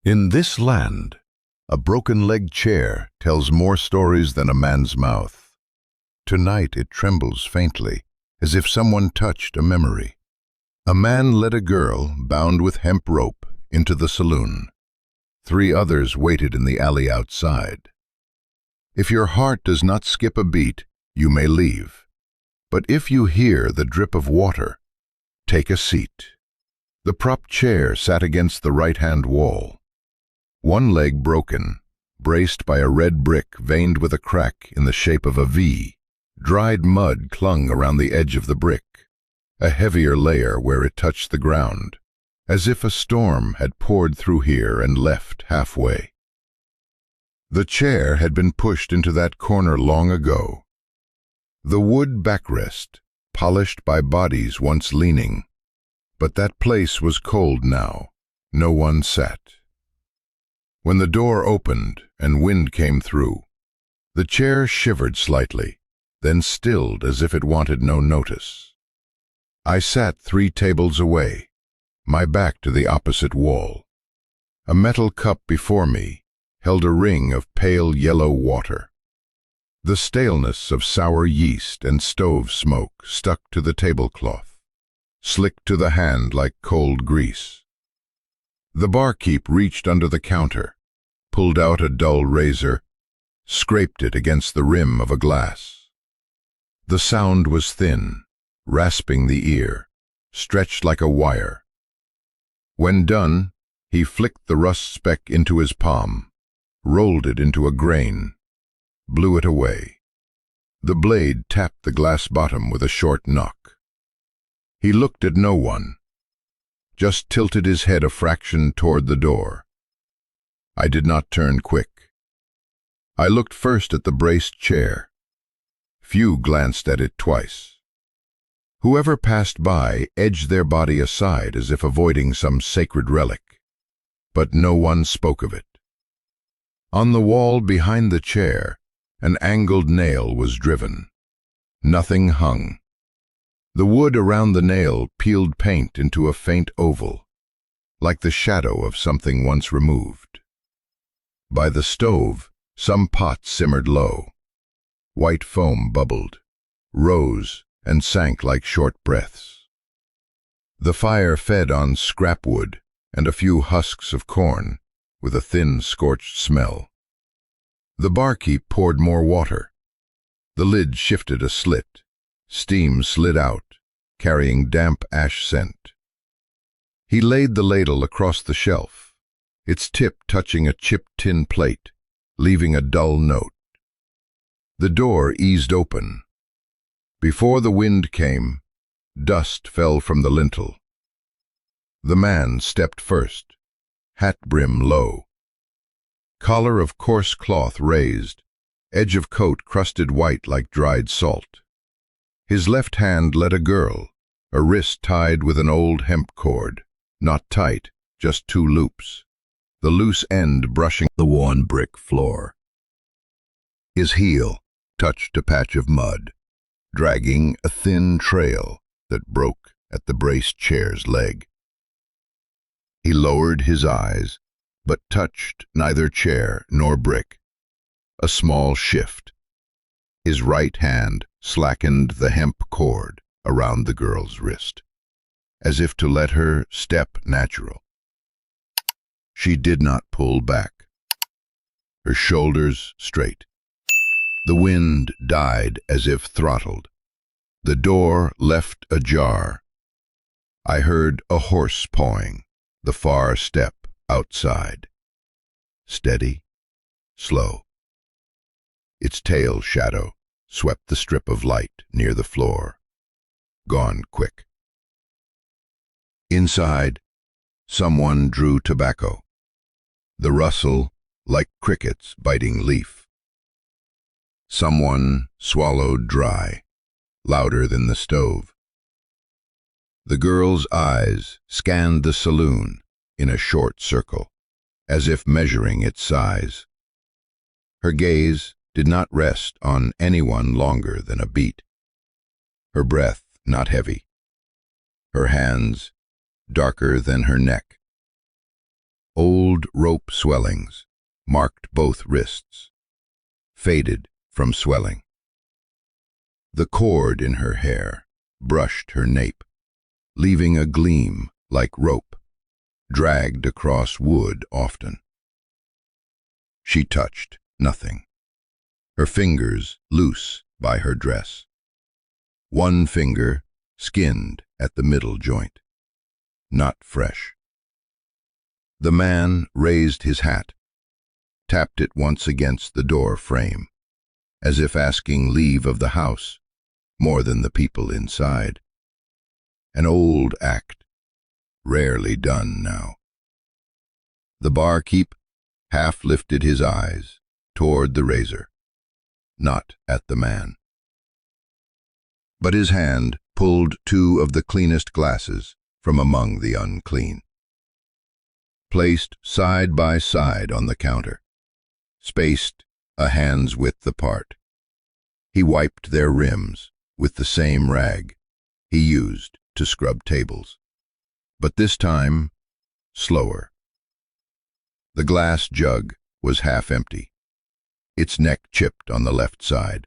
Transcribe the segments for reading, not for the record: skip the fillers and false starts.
In this land, a broken-legged chair tells more stories than a man's mouth. Tonight it trembles faintly, as if someone touched a memory. A man led a girl, bound with hemp rope, into the saloon. 3 others waited in the alley outside. If your heart does not skip a beat, you may leave. But if you hear the drip of water, take a seat. The prop chair sat against the right-hand wall. One leg broken, braced by a red brick veined with a crack in the shape of a V. Dried mud clung around the edge of the brick, a heavier layer where it touched the ground, as if a storm had poured through here and left halfway. The chair had been pushed into that corner long ago. The wood backrest, polished by bodies once leaning, but that place was cold now. No one sat. When the door opened and wind came through, the chair shivered slightly, then stilled as if it wanted no notice. I sat 3 tables away, my back to the opposite wall. A metal cup before me held a ring of pale yellow water. The staleness of sour yeast and stove smoke stuck to the tablecloth, slicked to the hand like cold grease. The barkeep reached under the counter, pulled out a dull razor, scraped it against the rim of a glass. The sound was thin, rasping the ear, stretched like a wire. When done, he flicked the rust speck into his palm, rolled it into a grain, blew it away. The blade tapped the glass bottom with a short knock. He looked at no one, just tilted his head a fraction toward the door. I did not turn quick. I looked first at the braced chair. Few glanced at it twice. Whoever passed by edged their body aside as if avoiding some sacred relic, but no one spoke of it. On the wall behind the chair, an angled nail was driven. Nothing hung. The wood around the nail peeled paint into a faint oval, like the shadow of something once removed. By the stove, some pot simmered low. White foam bubbled, rose, and sank like short breaths. The fire fed on scrap wood and a few husks of corn, with a thin, scorched smell. The barkeep poured more water. The lid shifted a slit. Steam slid out, carrying damp ash scent. He laid the ladle across the shelf, its tip touching a chipped tin plate, leaving a dull note. The door eased open. Before the wind came, dust fell from the lintel. The man stepped first, hat brim low. Collar of coarse cloth raised, edge of coat crusted white like dried salt. His left hand led a girl, a wrist tied with an old hemp cord, not tight, just 2 loops, the loose end brushing the worn brick floor. His heel touched a patch of mud, dragging a thin trail that broke at the braced chair's leg. He lowered his eyes, but touched neither chair nor brick. A small shift. His right hand slackened the hemp cord around the girl's wrist, as if to let her step natural. She did not pull back, her shoulders straight. The wind died as if throttled. The door left ajar. I heard a horse pawing, the far step outside. Steady, slow. Its tail shadow swept the strip of light near the floor, gone quick. Inside, someone drew tobacco, the rustle like crickets biting leaf. Someone swallowed dry, louder than the stove. The girl's eyes scanned the saloon in a short circle, as if measuring its size. Her gaze did not rest on anyone longer than a beat. Her breath not heavy. Her hands darker than her neck. Old rope swellings marked both wrists, faded from swelling. The cord in her hair brushed her nape, leaving a gleam like rope, dragged across wood often. She touched nothing, her fingers loose by her dress. One finger skinned at the middle joint, not fresh. The man raised his hat, tapped it once against the door frame, as if asking leave of the house more than the people inside. An old act, rarely done now. The barkeep half lifted his eyes toward the razor, not at the man. But his hand pulled two of the cleanest glasses from among the unclean. Placed side by side on the counter, spaced a hand's width apart, he wiped their rims with the same rag he used to scrub tables. But this time, slower. The glass jug was half empty, its neck chipped on the left side.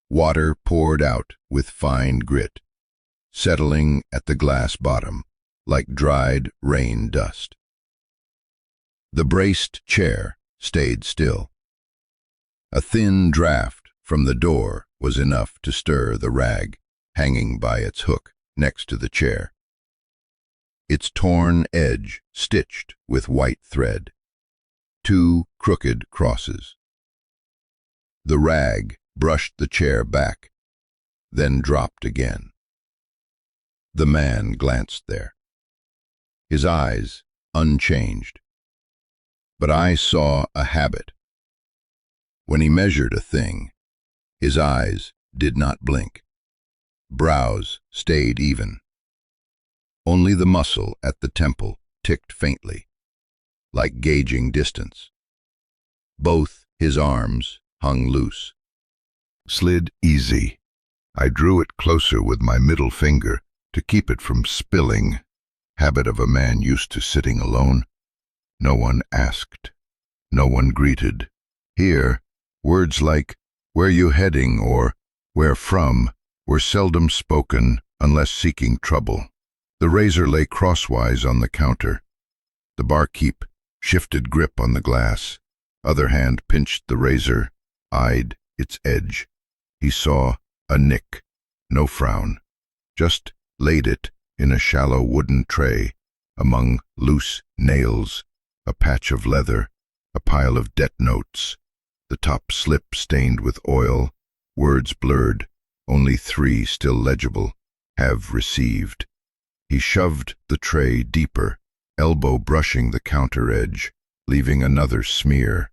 Water poured out with fine grit, settling at the glass bottom like dried rain dust. The braced chair stayed still. A thin draft from the door was enough to stir the rag hanging by its hook next to the chair, its torn edge stitched with white thread, two crooked crosses. The rag brushed the chair back, then dropped again. The man glanced there, his eyes unchanged. But I saw a habit. When he measured a thing, his eyes did not blink. Brows stayed even. Only the muscle at the temple ticked faintly, like gauging distance. Both his arms hung loose. Slid easy. I drew it closer with my middle finger to keep it from spilling, habit of a man used to sitting alone. No one asked, no one greeted. Here, words like, "Where you heading?" or "Where from?" were seldom spoken unless seeking trouble. The razor lay crosswise on the counter. The barkeep shifted grip on the glass. Other hand pinched the razor, eyed its edge. He saw a nick, no frown, just laid it in a shallow wooden tray among loose nails, a patch of leather, a pile of debt notes, the top slip stained with oil, words blurred, only 3 still legible, "have received." He shoved the tray deeper, elbow brushing the counter edge, leaving another smear.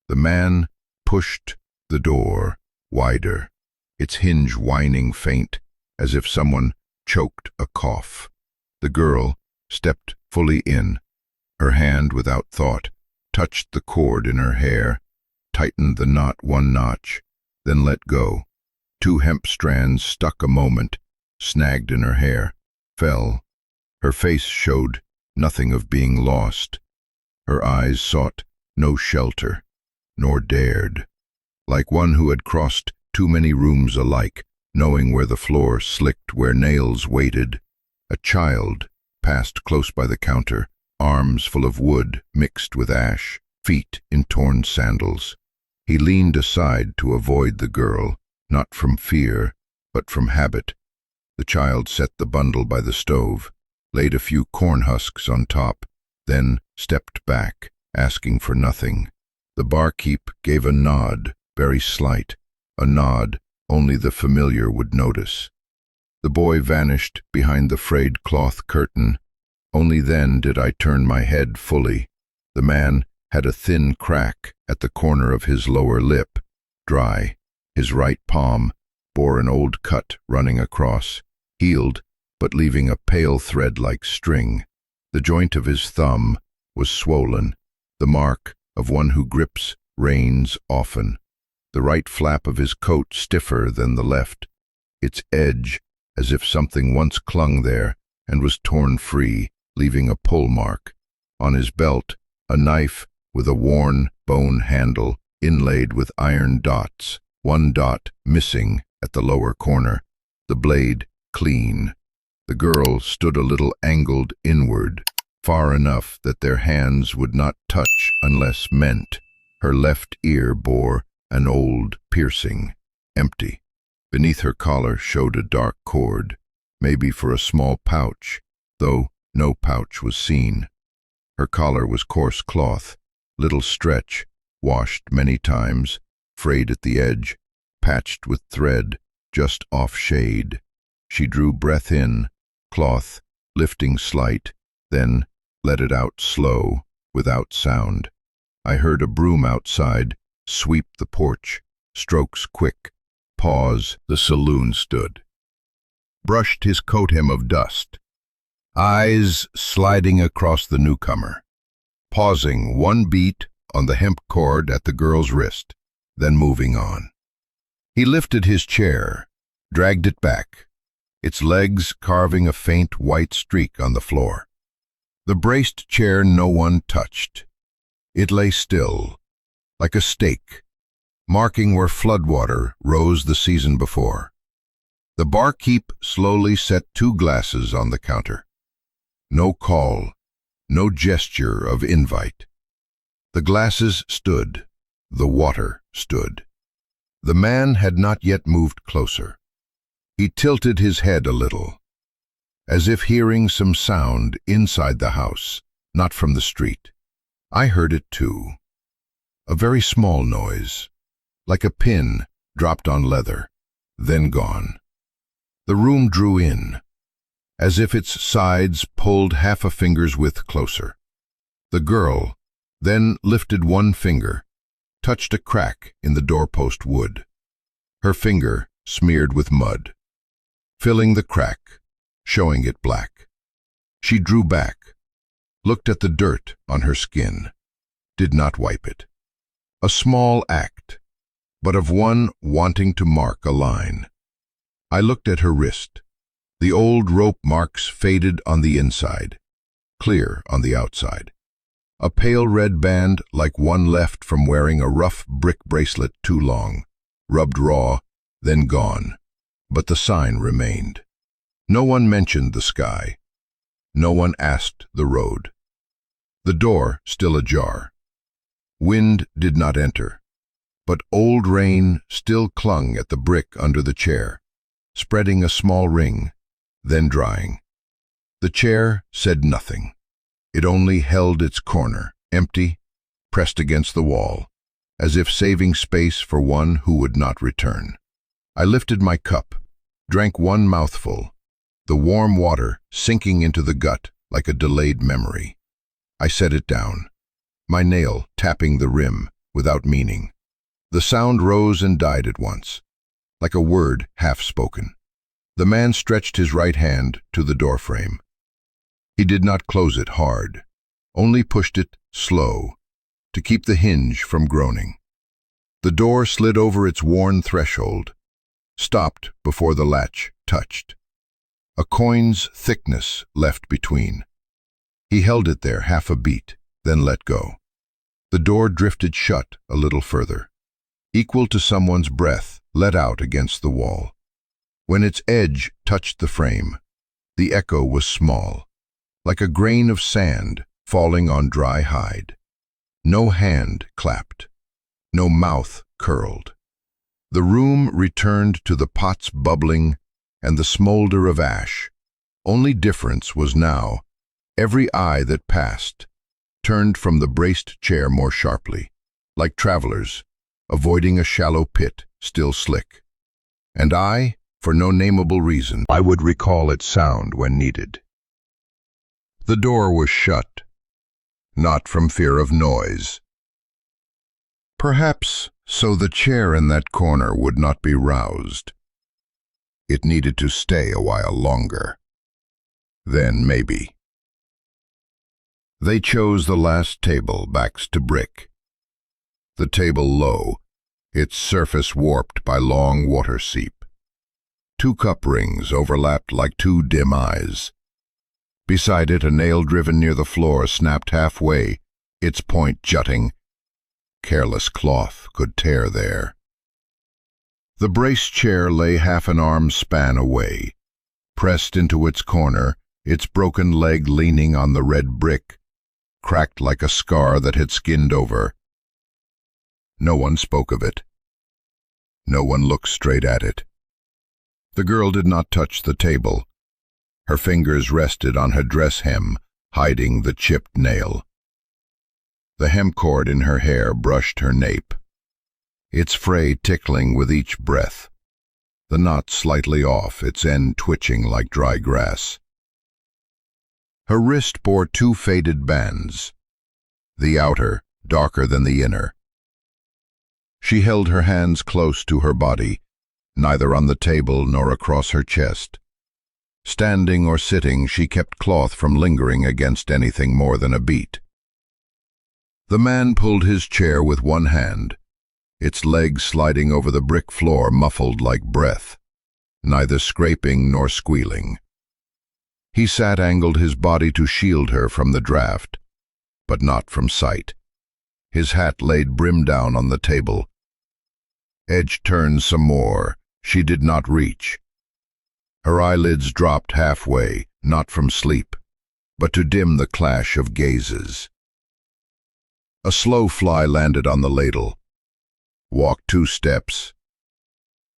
The man pushed the door wider, its hinge whining faint, as if someone choked a cough. The girl stepped fully in. Her hand, without thought, touched the cord in her hair, tightened the knot 1 notch, then let go. 2 hemp strands stuck a moment, snagged in her hair, fell. Her face showed nothing of being lost. Her eyes sought no shelter, nor dared. Like one who had crossed too many rooms alike, knowing where the floor slicked, where nails waited, a child passed close by the counter, arms full of wood mixed with ash, feet in torn sandals. He leaned aside to avoid the girl, not from fear, but from habit. The child set the bundle by the stove, laid a few corn husks on top, then stepped back, asking for nothing. The barkeep gave a nod, very slight, a nod only the familiar would notice. The boy vanished behind the frayed cloth curtain. Only then did I turn my head fully. The man had a thin crack at the corner of his lower lip, dry. His right palm bore an old cut running across, healed, but leaving a pale thread-like string. The joint of his thumb was swollen, the mark of one who grips reins often. The right flap of his coat stiffer than the left, its edge as if something once clung there and was torn free, leaving a pull mark. On his belt, a knife with a worn bone handle inlaid with iron dots, one dot missing at the lower corner, the blade clean. The girl stood a little angled inward, far enough that their hands would not touch unless meant. Her left ear bore an old piercing, empty. Beneath her collar showed a dark cord, maybe for a small pouch, though no pouch was seen. Her collar was coarse cloth, little stretch, washed many times, frayed at the edge, patched with thread, just off shade. She drew breath in, cloth, lifting slight, then let it out slow, without sound. I heard a broom outside sweep the porch, strokes quick, pause. The saloon stood. Brushed his coat hem of dust, eyes sliding across the newcomer, pausing one beat on the hemp cord at the girl's wrist, then moving on. He lifted his chair, dragged it back, its legs carving a faint white streak on the floor. The braced chair no one touched. It lay still, like a stake, marking where floodwater rose the season before. The barkeep slowly set 2 glasses on the counter. No call, no gesture of invite. The glasses stood, the water stood. The man had not yet moved closer. He tilted his head a little, as if hearing some sound inside the house, not from the street. I heard it too. A very small noise, like a pin dropped on leather, then gone. The room drew in, as if its sides pulled half a finger's width closer. The girl then lifted one finger, touched a crack in the doorpost wood. Her finger smeared with mud, filling the crack, showing it black. She drew back, looked at the dirt on her skin, did not wipe it. A small act, but of one wanting to mark a line. I looked at her wrist. The old rope marks faded on the inside, clear on the outside. A pale red band like one left from wearing a rough brick bracelet too long, rubbed raw, then gone. But the sign remained. No one mentioned the sky. No one asked the road. The door still ajar. Wind did not enter, but old rain still clung at the brick under the chair, spreading a small ring, then drying. The chair said nothing. It only held its corner, empty, pressed against the wall, as if saving space for one who would not return. I lifted my cup, drank one mouthful, the warm water sinking into the gut like a delayed memory. I set it down, my nail tapping the rim without meaning. The sound rose and died at once, like a word half spoken. The man stretched his right hand to the doorframe. He did not close it hard, only pushed it slow, to keep the hinge from groaning. The door slid over its worn threshold, stopped before the latch touched. A coin's thickness left between. He held it there half a beat, then let go. The door drifted shut a little further, equal to someone's breath let out against the wall. When its edge touched the frame, the echo was small, like a grain of sand falling on dry hide. No hand clapped, no mouth curled. The room returned to the pots bubbling and the smolder of ash. Only difference was now, every eye that passed turned from the braced chair more sharply, like travelers, avoiding a shallow pit still slick. And I, for no nameable reason, I would recall its sound when needed. The door was shut, not from fear of noise. Perhaps so the chair in that corner would not be roused. It needed to stay a while longer. Then maybe. They chose the last table, backs to brick. The table low, its surface warped by long water seep. 2 cup rings overlapped like 2 dim eyes. Beside it, a nail driven near the floor snapped halfway, its point jutting. Careless cloth could tear there. The brace chair lay half an arm's span away. Pressed into its corner, its broken leg leaning on the red brick, cracked like a scar that had skinned over. No one spoke of it. No one looked straight at it. The girl did not touch the table. Her fingers rested on her dress hem, hiding the chipped nail. The hemp cord in her hair brushed her nape, its fray tickling with each breath, the knot slightly off, its end twitching like dry grass. Her wrist bore 2 faded bands, the outer darker than the inner. She held her hands close to her body, neither on the table nor across her chest. Standing or sitting, she kept cloth from lingering against anything more than a beat. The man pulled his chair with one hand, its legs sliding over the brick floor muffled like breath, neither scraping nor squealing. He sat angled his body to shield her from the draft, but not from sight. His hat laid brim down on the table. Edge turned some more. She did not reach. Her eyelids dropped halfway, not from sleep, but to dim the clash of gazes. A slow fly landed on the ladle, walked 2 steps,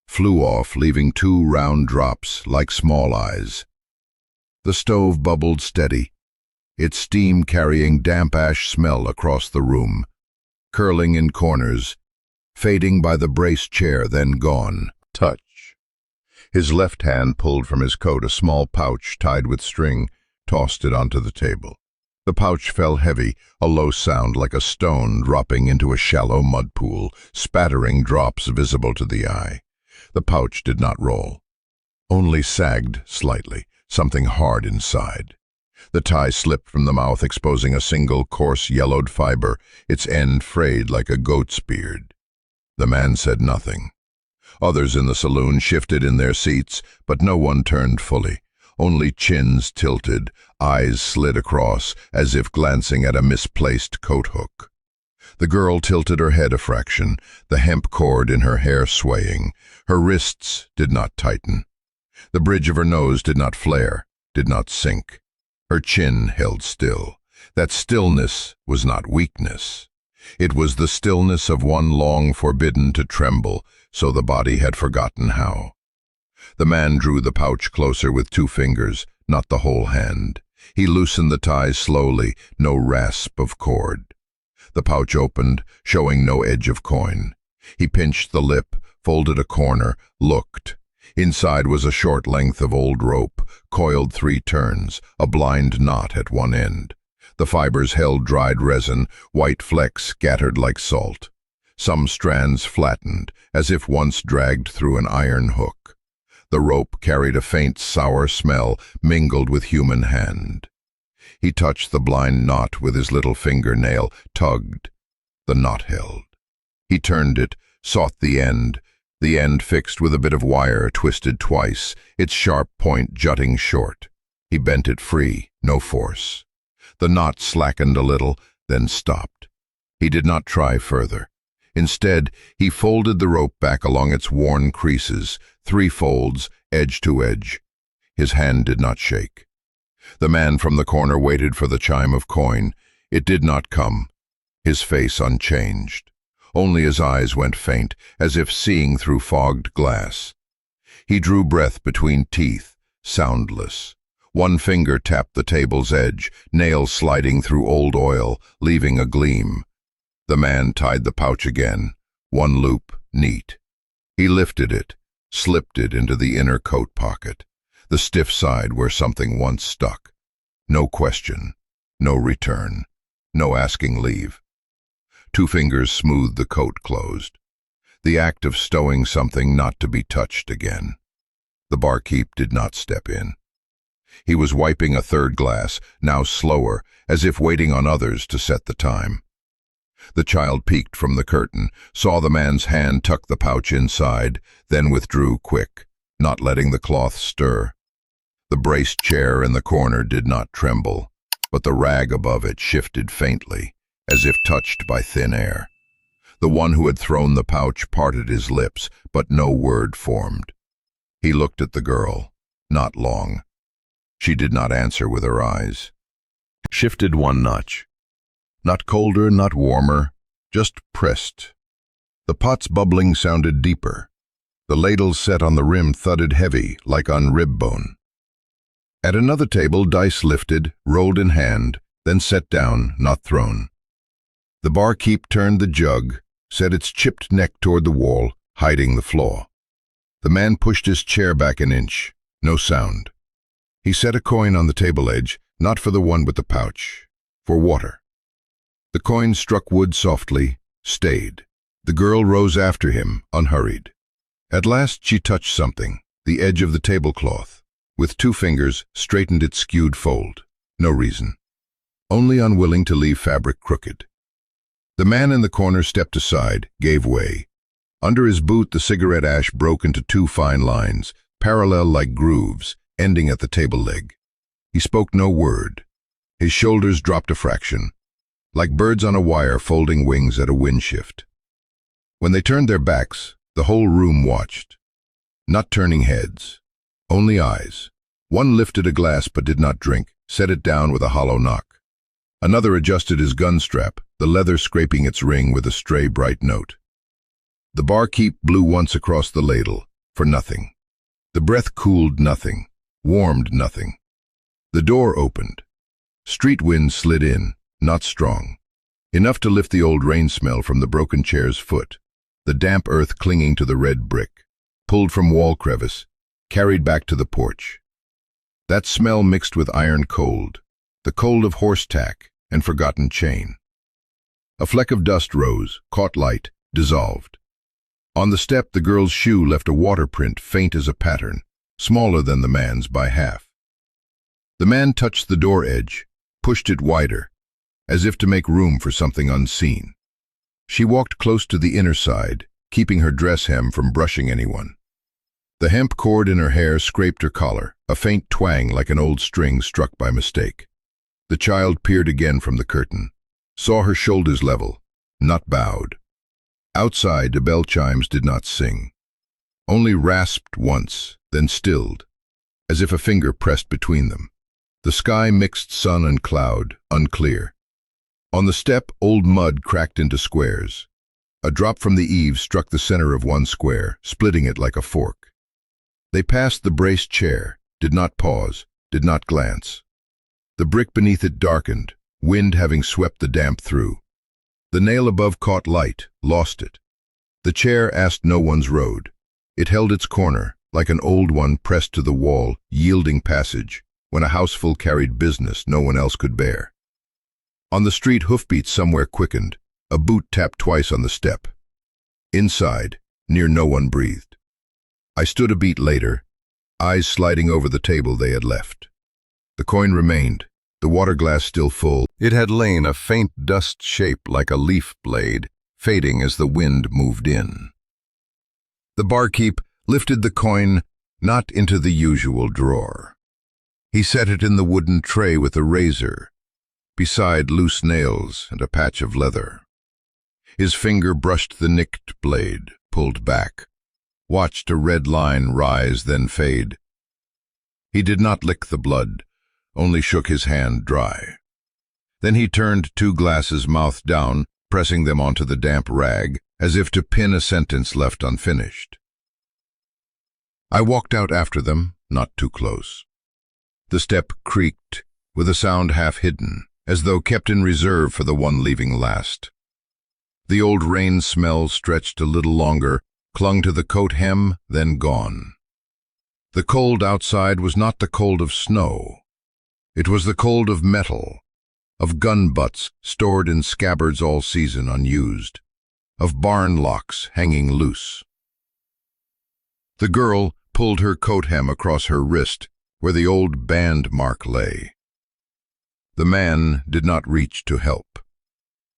flew off, leaving 2 round drops like small eyes. The stove bubbled steady, its steam carrying damp ash smell across the room, curling in corners, fading by the brace chair, then gone. Touch. His left hand pulled from his coat a small pouch tied with string, tossed it onto the table. The pouch fell heavy, a low sound like a stone dropping into a shallow mud pool, spattering drops visible to the eye. The pouch did not roll, only sagged slightly, something hard inside. The tie slipped from the mouth, exposing a single coarse yellowed fiber, its end frayed like a goat's beard. The man said nothing. Others in the saloon shifted in their seats, but no one turned fully. Only chins tilted, eyes slid across, as if glancing at a misplaced coat hook. The girl tilted her head a fraction, the hemp cord in her hair swaying. Her wrists did not tighten. The bridge of her nose did not flare, did not sink. Her chin held still. That stillness was not weakness. It was the stillness of one long forbidden to tremble, so the body had forgotten how. The man drew the pouch closer with 2 fingers, not the whole hand. He loosened the ties slowly, no rasp of cord. The pouch opened, showing no edge of coin. He pinched the lip, folded a corner, looked. Inside was a short length of old rope, coiled 3 turns, a blind knot at one end. The fibers held dried resin, white flecks scattered like salt. Some strands flattened, as if once dragged through an iron hook. The rope carried a faint sour smell, mingled with human hand. He touched the blind knot with his little fingernail, tugged. The knot held. He turned it, sought the end fixed with a bit of wire twisted twice, its sharp point jutting short. He bent it free, no force. The knot slackened a little, then stopped. He did not try further. Instead, he folded the rope back along its worn creases, 3 folds, edge to edge. His hand did not shake. The man from the corner waited for the chime of coin. It did not come. His face unchanged. Only his eyes went faint, as if seeing through fogged glass. He drew breath between teeth, soundless. One finger tapped the table's edge, nails sliding through old oil, leaving a gleam. The man tied the pouch again, 1 loop, neat. He lifted it, slipped it into the inner coat pocket, the stiff side where something once stuck. No question, no return, no asking leave. 2 fingers smoothed the coat closed. The act of stowing something not to be touched again. The barkeep did not step in. He was wiping a 3rd glass, now slower, as if waiting on others to set the time. The child peeked from the curtain, saw the man's hand tuck the pouch inside, then withdrew quick, not letting the cloth stir. The braced chair in the corner did not tremble, but the rag above it shifted faintly, as if touched by thin air. The one who had thrown the pouch parted his lips, but no word formed. He looked at the girl, not long. She did not answer with her eyes. Shifted one notch. Not colder, not warmer, just pressed. The pot's bubbling sounded deeper. The ladle set on the rim thudded heavy, like on rib bone. At another table, dice lifted, rolled in hand, then set down, not thrown. The barkeep turned the jug, set its chipped neck toward the wall, hiding the flaw. The man pushed his chair back an inch. No sound. He set a coin on the table edge, not for the one with the pouch, for water. The coin struck wood softly, stayed. The girl rose after him, unhurried. At last she touched something, the edge of the tablecloth. With 2 fingers, straightened its skewed fold. No reason. Only unwilling to leave fabric crooked. The man in the corner stepped aside, gave way. Under his boot the cigarette ash broke into 2 fine lines, parallel like grooves, ending at the table leg. He spoke no word. His shoulders dropped a fraction, like birds on a wire folding wings at a wind shift. When they turned their backs, the whole room watched. Not turning heads, only eyes. One lifted a glass but did not drink, set it down with a hollow knock. Another adjusted his gun strap, the leather scraping its ring with a stray bright note. The barkeep blew once across the ladle, for nothing. The breath cooled nothing, warmed nothing. The door opened. Street wind slid in, not strong. Enough to lift the old rain smell from the broken chair's foot, the damp earth clinging to the red brick, pulled from wall crevice, carried back to the porch. That smell mixed with iron cold, the cold of horse tack and forgotten chain. A fleck of dust rose, caught light, dissolved. On the step the girl's shoe left a water print faint as a pattern, smaller than the man's by half. The man touched the door edge, pushed it wider, as if to make room for something unseen. She walked close to the inner side, keeping her dress hem from brushing anyone. The hemp cord in her hair scraped her collar, a faint twang like an old string struck by mistake. The child peered again from the curtain, saw her shoulders level, not bowed. Outside, the bell chimes did not sing, only rasped once, then stilled, as if a finger pressed between them. The sky mixed sun and cloud, unclear. On the step, old mud cracked into squares. A drop from the eaves struck the center of one square, splitting it like a fork. They passed the braced chair, did not pause, did not glance. The brick beneath it darkened, wind having swept the damp through. The nail above caught light, lost it. The chair asked no one's road. It held its corner, like an old one pressed to the wall, yielding passage, when a houseful carried business no one else could bear. On the street, hoofbeats somewhere quickened. A boot tapped twice on the step. Inside, near no one breathed. I stood a beat later, eyes sliding over the table they had left. The coin remained, the water glass still full. It had lain a faint dust shape like a leaf blade, fading as the wind moved in. The barkeep lifted the coin not into the usual drawer. He set it in the wooden tray with a razor, beside loose nails and a patch of leather. His finger brushed the nicked blade, pulled back, watched a red line rise then fade. He did not lick the blood, only shook his hand dry. Then he turned 2 glasses mouth down, pressing them onto the damp rag, as if to pin a sentence left unfinished. I walked out after them, not too close. The step creaked, with a sound half hidden, as though kept in reserve for the one leaving last. The old rain smell stretched a little longer, clung to the coat hem, then gone. The cold outside was not the cold of snow. It was the cold of metal, of gun butts stored in scabbards all season unused, of barn locks hanging loose. The girl pulled her coat hem across her wrist where the old band mark lay. The man did not reach to help.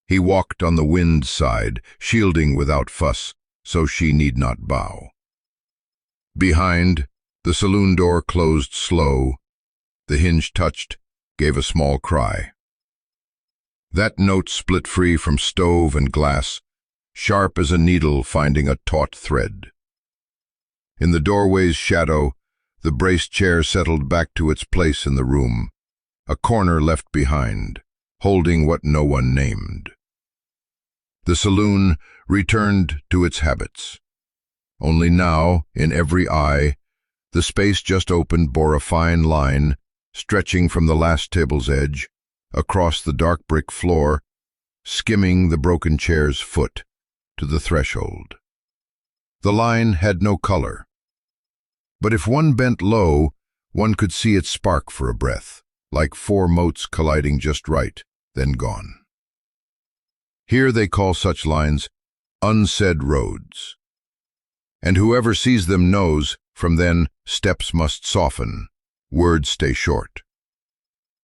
He walked on the wind side, shielding without fuss, so she need not bow. Behind, the saloon door closed slow, The hinge touched, gave a small cry. That note split free from stove and glass, sharp as a needle finding a taut thread. In the doorway's shadow, the braced chair settled back to its place in the room, a corner left behind, holding what no one named. The saloon returned to its habits. Only now, in every eye, the space just opened bore a fine line, stretching from the last table's edge, across the dark brick floor, skimming the broken chair's foot, to the threshold. The line had no color, but if one bent low, one could see it spark for a breath, like four motes colliding just right, then gone. Here they call such lines unsaid roads. And whoever sees them knows, from then, steps must soften, words stay short.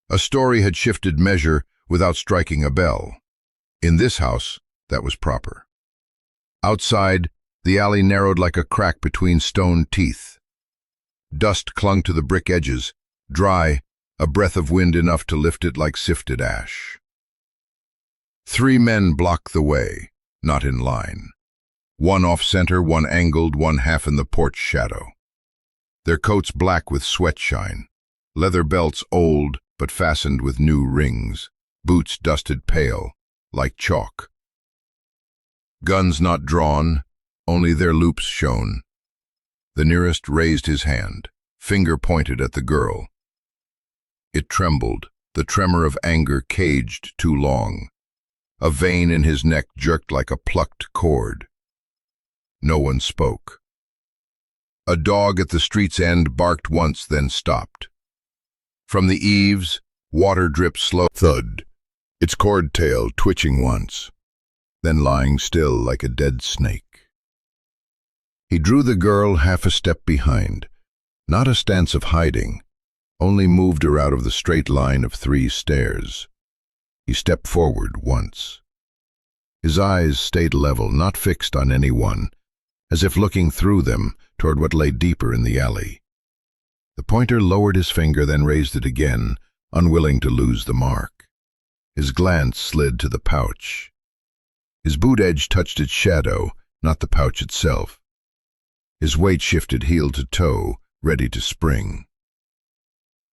A story had shifted measure without striking a bell. In this house, that was proper. Outside, the alley narrowed like a crack between stone teeth. Dust clung to the brick edges, dry, a breath of wind enough to lift it like sifted ash. 3 men blocked the way, not in line. One off-center, one angled, one half in the porch shadow. Their coats black with sweat shine, leather belts old but fastened with new rings, boots dusted pale, like chalk. Guns not drawn, only their loops shone. The nearest raised his hand, finger pointed at the girl. It trembled, the tremor of anger caged too long. A vein in his neck jerked like a plucked cord. No one spoke. A dog at the street's end barked once, then stopped. From the eaves, water dripped slow thud, its cord tail twitching once, then lying still like a dead snake. He drew the girl half a step behind, not a stance of hiding, only moved her out of the straight line of 3 stairs. He stepped forward once. His eyes stayed level, not fixed on any one, as if looking through them toward what lay deeper in the alley. The pointer lowered his finger, then raised it again, unwilling to lose the mark. His glance slid to the pouch. His boot edge touched its shadow, not the pouch itself. His weight shifted heel to toe, ready to spring.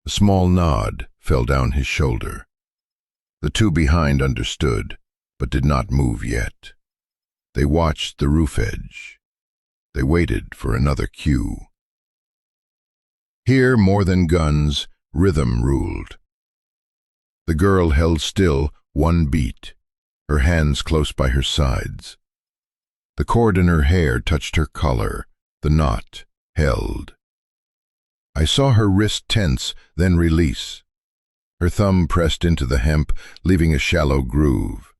A small nod fell down his shoulder. The 2 behind understood, but did not move yet. They watched the roof edge. They waited for another cue. Here, more than guns, rhythm ruled. The girl held still 1 beat, her hands close by her sides. The cord in her hair touched her collar, the knot held. I saw her wrist tense, then release. Her thumb pressed into the hemp, leaving a shallow groove.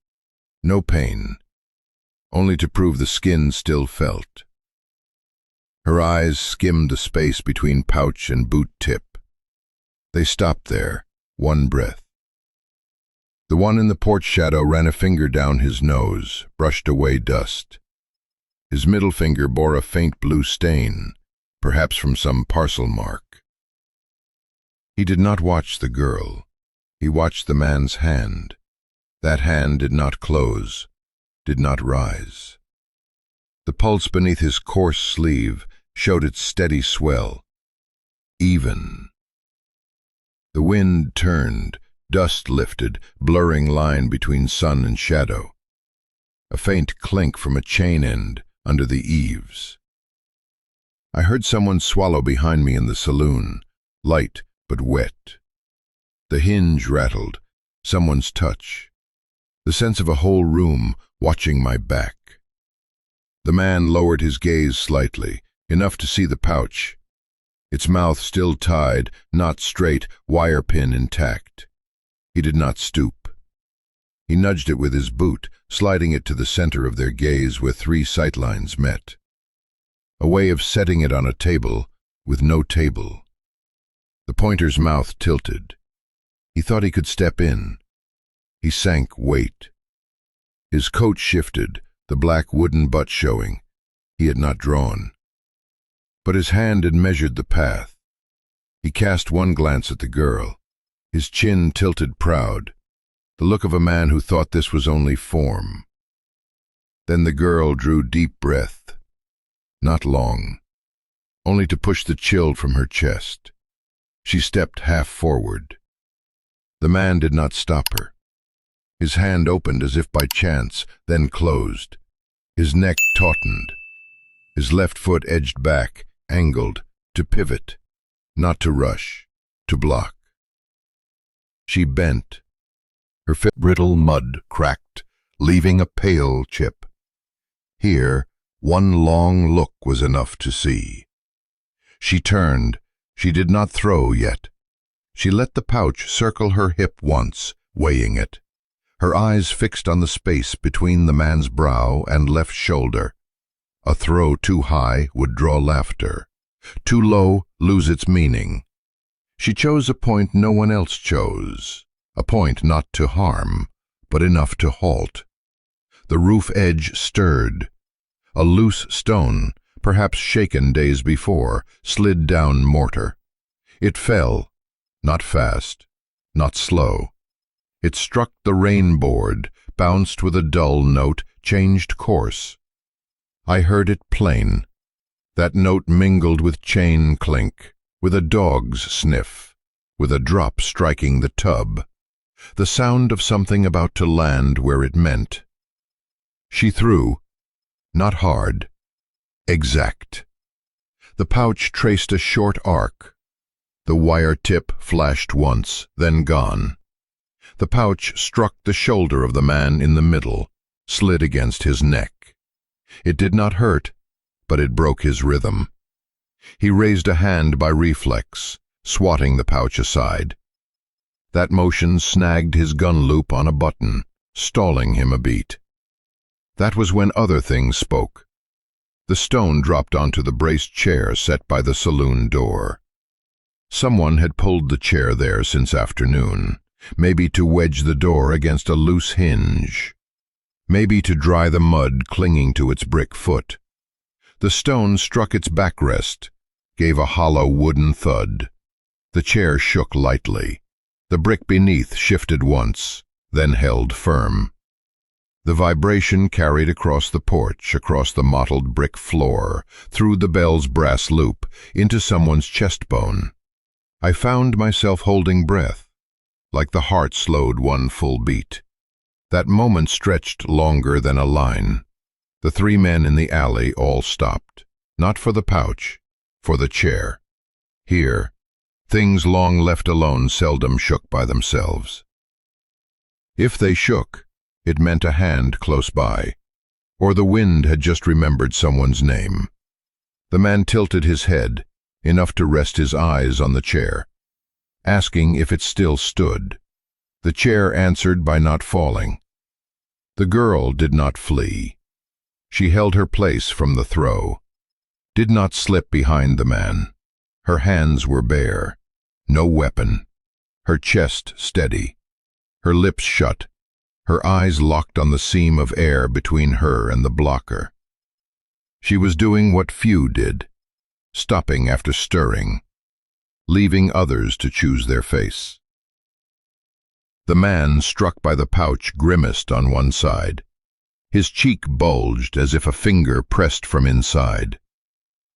No pain, only to prove the skin still felt. Her eyes skimmed the space between pouch and boot tip. They stopped there, 1 breath. The one in the porch shadow ran a finger down his nose, brushed away dust. His middle finger bore a faint blue stain, perhaps from some parcel mark. He did not watch the girl. He watched the man's hand. That hand did not close, did not rise. The pulse beneath his coarse sleeve showed its steady swell. Even. The wind turned, dust lifted, blurring line between sun and shadow. A faint clink from a chain end under the eaves. I heard someone swallow behind me in the saloon, light but wet. The hinge rattled, someone's touch. The sense of a whole room watching my back. The man lowered his gaze slightly, enough to see the pouch. Its mouth still tied, not straight, wire pin intact. He did not stoop. He nudged it with his boot, sliding it to the center of their gaze where 3 sightlines met. A way of setting it on a table with no table. The pointer's mouth tilted. He thought he could step in. He sank weight. His coat shifted, the black wooden butt showing. He had not drawn. But his hand had measured the path. He cast one glance at the girl, his chin tilted proud, the look of a man who thought this was only form. Then the girl drew deep breath, not long, only to push the chill from her chest. She stepped half forward. The man did not stop her. His hand opened as if by chance, then closed. His neck tautened. His left foot edged back, angled, to pivot, not to rush, to block. She bent. Her brittle mud cracked, leaving a pale chip. Here, one long look was enough to see. She turned. She did not throw yet. She let the pouch circle her hip once, weighing it. Her eyes fixed on the space between the man's brow and left shoulder. A throw too high would draw laughter. Too low, lose its meaning. She chose a point no one else chose. A point not to harm, but enough to halt. The roof edge stirred. A loose stone, perhaps shaken days before, slid down mortar. It fell, not fast, not slow. It struck the rain board, bounced with a dull note, changed course. I heard it plain. That note mingled with chain clink, with a dog's sniff, with a drop striking the tub. The sound of something about to land where it meant. She threw, not hard, exact. The pouch traced a short arc. The wire tip flashed once, then gone. The pouch struck the shoulder of the man in the middle, slid against his neck. It did not hurt, but it broke his rhythm. He raised a hand by reflex, swatting the pouch aside. That motion snagged his gun loop on a button, stalling him a beat. That was when other things spoke. The stone dropped onto the braced chair set by the saloon door. Someone had pulled the chair there since afternoon, maybe to wedge the door against a loose hinge, maybe to dry the mud clinging to its brick foot. The stone struck its backrest, gave a hollow wooden thud. The chair shook lightly. The brick beneath shifted once, then held firm. The vibration carried across the porch, across the mottled brick floor, through the bell's brass loop, into someone's chest bone. I found myself holding breath, like the heart slowed one full beat. That moment stretched longer than a line. The three men in the alley all stopped, not for the pouch, for the chair. Here, things long left alone seldom shook by themselves. If they shook, it meant a hand close by, or the wind had just remembered someone's name. The man tilted his head, enough to rest his eyes on the chair, asking if it still stood. The chair answered by not falling. The girl did not flee. She held her place from the throw, did not slip behind the man. Her hands were bare, no weapon, her chest steady, her lips shut, her eyes locked on the seam of air between her and the blocker. She was doing what few did, stopping after stirring, leaving others to choose their face. The man struck by the pouch grimaced on one side. His cheek bulged as if a finger pressed from inside.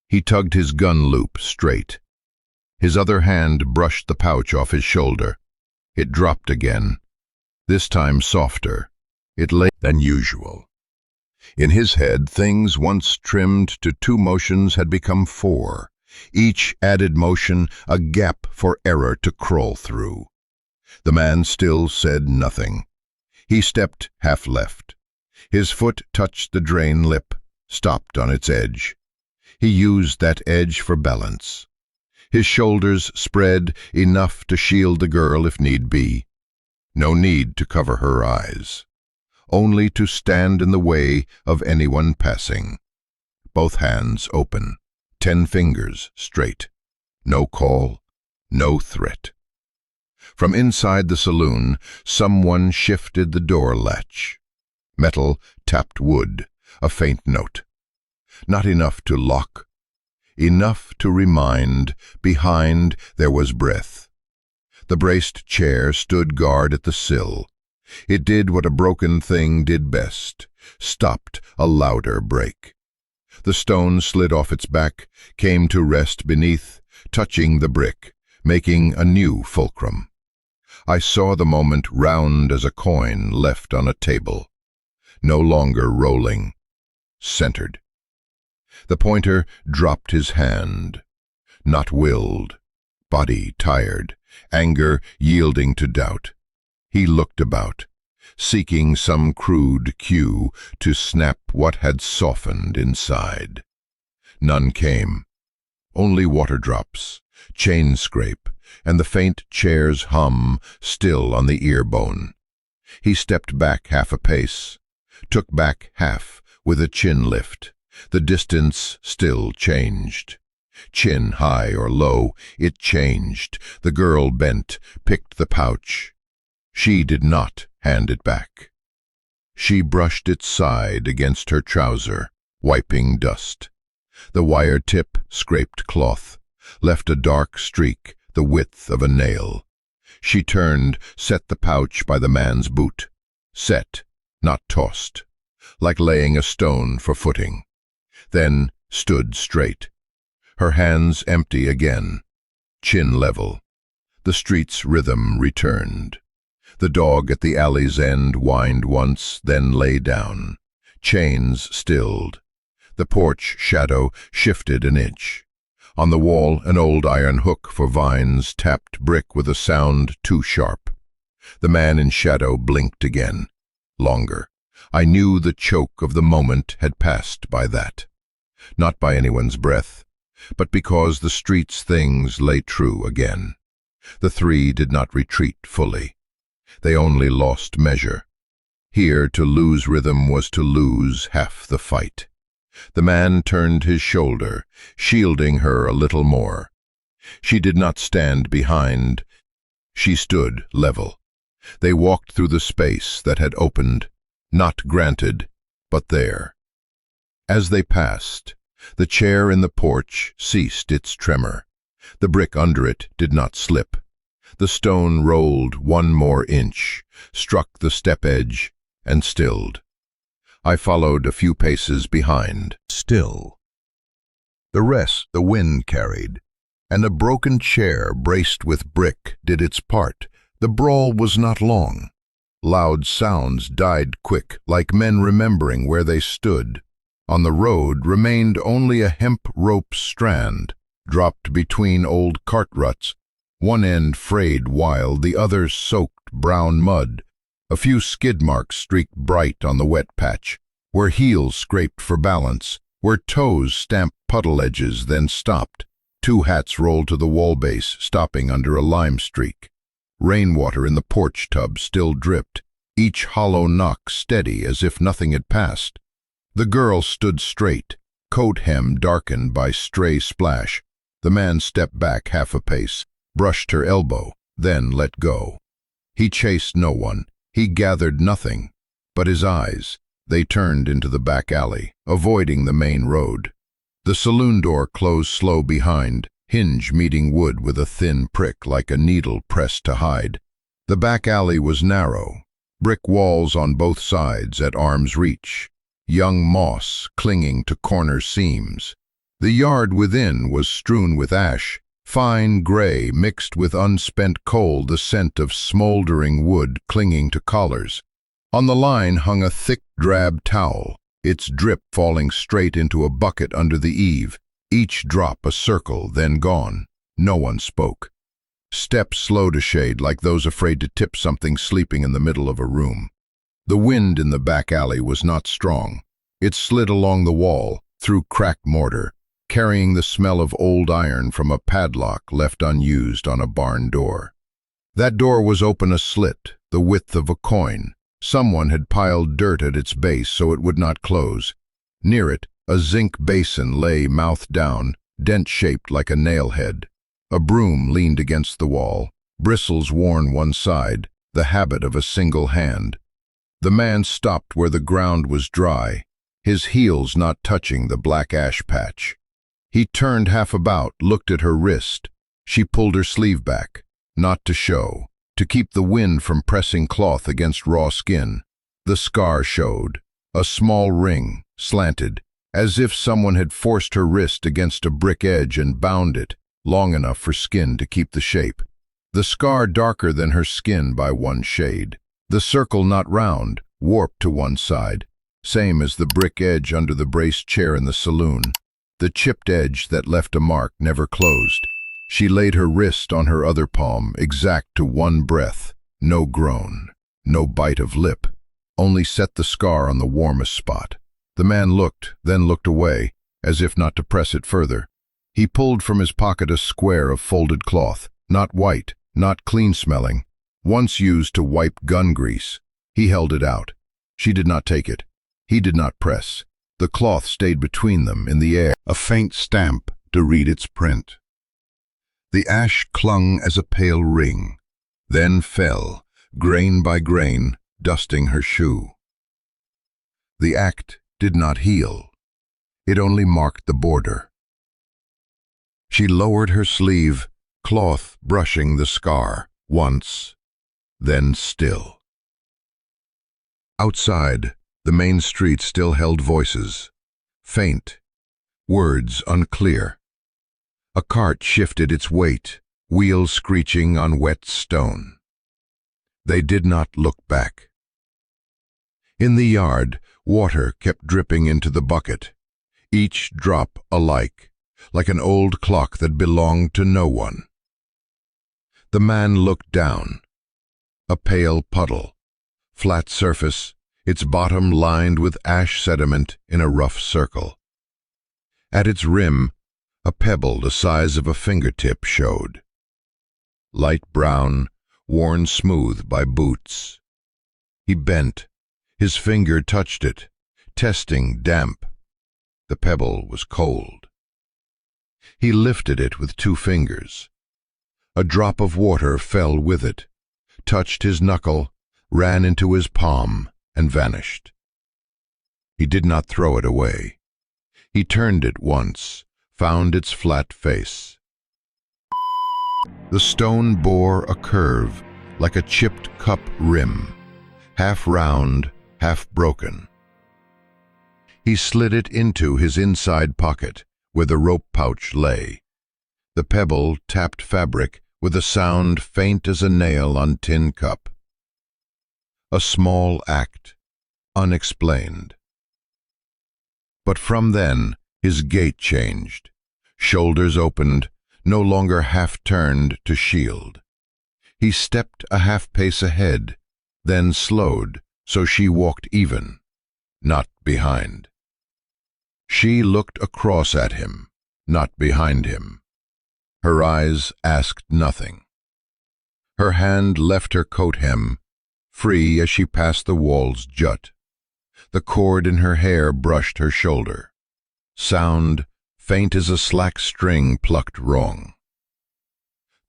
He tugged his gun loop straight. His other hand brushed the pouch off his shoulder. It dropped again, this time softer. It lay than usual. In his head, things once trimmed to 2 motions had become 4, each added motion a gap for error to crawl through. The man still said nothing. He stepped half left. His foot touched the drain lip, stopped on its edge. He used that edge for balance. His shoulders spread enough to shield the girl if need be. No need to cover her eyes. Only to stand in the way of anyone passing. Both hands open, 10 fingers straight. No call, no threat. From inside the saloon, someone shifted the door latch. Metal tapped wood, a faint note. Not enough to lock. enough to remind, behind there was breath. The braced chair stood guard at the sill. It did what a broken thing did best, stopped a louder break. The stone slid off its back, came to rest beneath, touching the brick, making a new fulcrum. I saw the moment round as a coin left on a table, no longer rolling, centered. The pointer dropped his hand, not willed, body tired, anger yielding to doubt. He looked about, seeking some crude cue to snap what had softened inside. None came, only water drops, chain scrape, and the faint chair's hum still on the ear bone. He stepped back half a pace, took back half with a chin lift. The distance still changed. Chin high or low, it changed. The girl bent, picked the pouch. She did not hand it back. She brushed its side against her trouser, wiping dust. The wire tip scraped cloth, left a dark streak the width of a nail. She turned, set the pouch by the man's boot. Set, not tossed, like laying a stone for footing. Then stood straight, her hands empty again, chin level. The street's rhythm returned. The dog at the alley's end whined once, then lay down. Chains stilled. The porch shadow shifted an inch. On the wall, an old iron hook for vines tapped brick with a sound too sharp. The man in shadow blinked again, longer. I knew the choke of the moment had passed by that. Not by anyone's breath, but because the street's things lay true again. The three did not retreat fully. They only lost measure. Here to lose rhythm was to lose half the fight. The man turned his shoulder, shielding her a little more. She did not stand behind. She stood level. They walked through the space that had opened, not granted, but there. As they passed, the chair in the porch ceased its tremor. The brick under it did not slip. The stone rolled one more inch, struck the step edge, and stilled. I followed a few paces behind. Still. The rest the wind carried, and a broken chair braced with brick did its part. The brawl was not long. Loud sounds died quick, like men remembering where they stood. On the road remained only a hemp rope strand, dropped between old cart ruts, one end frayed wild, the other soaked brown mud. A few skid marks streaked bright on the wet patch, where heels scraped for balance, where toes stamped puddle edges, then stopped. Two hats rolled to the wall base, stopping under a lime streak. Rainwater in the porch tub still dripped, each hollow knock steady as if nothing had passed. The girl stood straight, coat hem darkened by stray splash. The man stepped back half a pace, brushed her elbow, then let go. He chased no one, he gathered nothing, but his eyes. They turned into the back alley, avoiding the main road. The saloon door closed slow behind, hinge meeting wood with a thin prick like a needle pressed to hide. The back alley was narrow, brick walls on both sides at arm's reach, young moss clinging to corner seams. The yard within was strewn with ash, fine gray mixed with unspent coal, the scent of smoldering wood clinging to collars. On the line hung a thick drab towel, its drip falling straight into a bucket under the eave, each drop a circle, then gone. No one spoke. Steps slowed a shade, like those afraid to tip something sleeping in the middle of a room. The wind in the back alley was not strong. It slid along the wall, through cracked mortar, carrying the smell of old iron from a padlock left unused on a barn door. That door was open a slit, the width of a coin. Someone had piled dirt at its base so it would not close. Near it, a zinc basin lay mouth down, dent-shaped like a nail-head. A broom leaned against the wall, bristles worn one side, the habit of a single hand. The man stopped where the ground was dry, his heels not touching the black ash patch. He turned half about, looked at her wrist. She pulled her sleeve back, not to show, to keep the wind from pressing cloth against raw skin. The scar showed, a small ring, slanted, as if someone had forced her wrist against a brick edge and bound it, long enough for skin to keep the shape. The scar darker than her skin by one shade. The circle not round, warped to one side, same as the brick edge under the braced chair in the saloon. The chipped edge that left a mark never closed. She laid her wrist on her other palm, exact to one breath. No groan, no bite of lip, only set the scar on the warmest spot. The man looked, then looked away, as if not to press it further. He pulled from his pocket a square of folded cloth, not white, not clean-smelling, once used to wipe gun grease. He held it out. She did not take it. He did not press. The cloth stayed between them, in the air, a faint stamp to read its print. The ash clung as a pale ring, then fell, grain by grain, dusting her shoe. The act did not heal. It only marked the border. She lowered her sleeve, cloth brushing the scar, once, then still. Outside, the main street still held voices, faint, words unclear. A cart shifted its weight, wheels screeching on wet stone. They did not look back. In the yard, water kept dripping into the bucket, each drop alike, like an old clock that belonged to no one. The man looked down. A pale puddle, flat surface, its bottom lined with ash sediment in a rough circle. At its rim, a pebble the size of a fingertip showed. Light brown, worn smooth by boots. He bent. His finger touched it, testing damp. The pebble was cold. He lifted it with 2 fingers. A drop of water fell with it, touched his knuckle, ran into his palm, and vanished. He did not throw it away. He turned it once, found its flat face. The stone bore a curve, like a chipped cup rim, half round, half broken. He slid it into his inside pocket, where the rope pouch lay. The pebble tapped fabric with a sound faint as a nail on tin cup. A small act, unexplained. But from then, his gait changed. Shoulders opened, no longer half-turned to shield. He stepped a half-pace ahead, then slowed, so she walked even, not behind. She looked across at him, not behind him. Her eyes asked nothing. Her hand left her coat hem, free as she passed the wall's jut. The cord in her hair brushed her shoulder. Sound, faint as a slack string plucked wrong.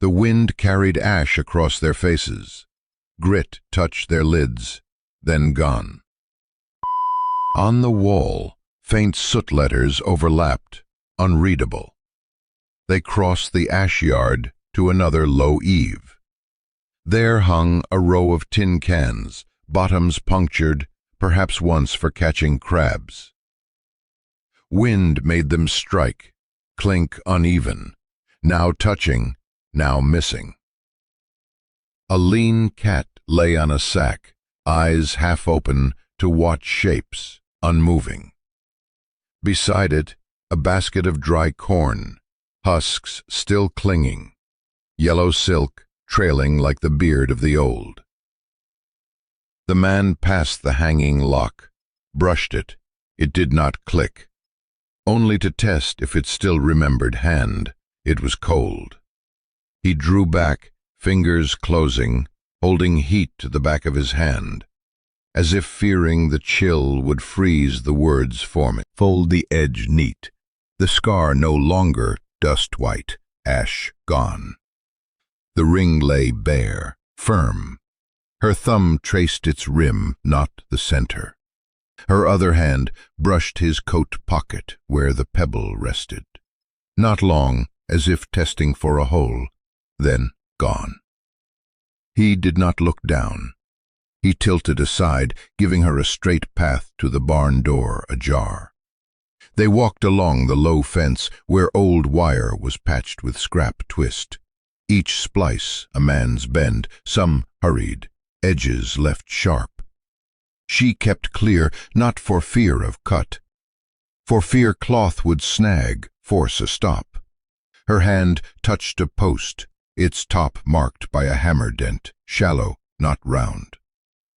The wind carried ash across their faces. Grit touched their lids, then gone. On the wall, faint soot letters overlapped, unreadable. They crossed the ash yard to another low eave. There hung a row of tin cans, bottoms punctured, perhaps once for catching crabs. Wind made them strike, clink uneven, now touching, now missing. A lean cat lay on a sack, eyes half open to watch shapes, unmoving. Beside it, a basket of dry corn, husks still clinging, yellow silk trailing like the beard of the old. The man passed the hanging lock, brushed it. It did not click. Only to test if it still remembered hand. It was cold. He drew back, fingers closing, holding heat to the back of his hand, as if fearing the chill would freeze the words forming. Fold the edge neat. The scar no longer dust white, ash gone. The ring lay bare, firm. Her thumb traced its rim, not the center. Her other hand brushed his coat pocket where the pebble rested. Not long, as if testing for a hole, then gone. He did not look down. He tilted aside, giving her a straight path to the barn door ajar. They walked along the low fence where old wire was patched with scrap twist. Each splice a man's bend, some hurried, edges left sharp. She kept clear, not for fear of cut. For fear cloth would snag, force a stop. Her hand touched a post, its top marked by a hammer dent, shallow, not round.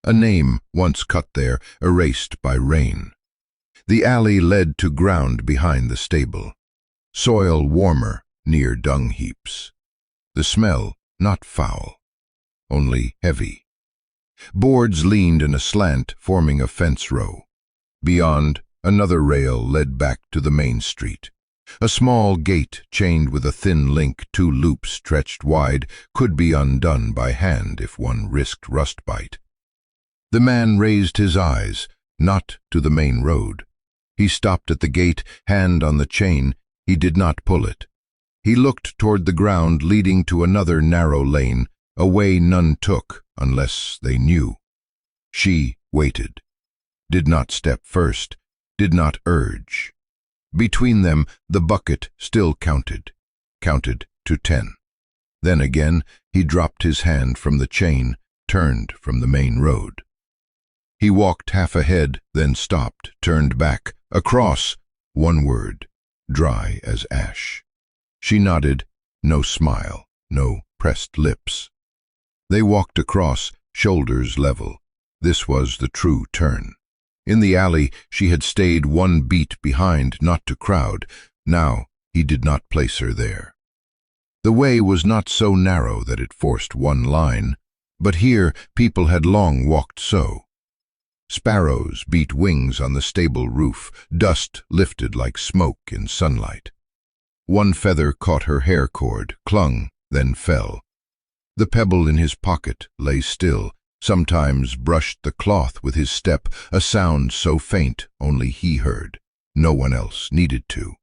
A name once cut there, erased by rain. The alley led to ground behind the stable. Soil warmer, near dung heaps. The smell not foul, only heavy. Boards leaned in a slant, forming a fence row. Beyond, another rail led back to the main street. A small gate chained with a thin link, 2 loops stretched wide, could be undone by hand if one risked rustbite. The man raised his eyes, not to the main road. He stopped at the gate, hand on the chain. He did not pull it. He looked toward the ground leading to another narrow lane, a way none took unless they knew. She waited, did not step first, did not urge. Between them, the bucket still counted to 10. Then again, he dropped his hand from the chain, turned from the main road. He walked half ahead, then stopped, turned back, across, one word, dry as ash. She nodded, no smile, no pressed lips. They walked across, shoulders level. This was the true turn. In the alley, she had stayed 1 beat behind, not to crowd. Now, he did not place her there. The way was not so narrow that it forced one line, but here people had long walked so. Sparrows beat wings on the stable roof, dust lifted like smoke in sunlight. One feather caught her hair cord, clung, then fell. The pebble in his pocket lay still, sometimes brushed the cloth with his step, a sound so faint only he heard. No one else needed to.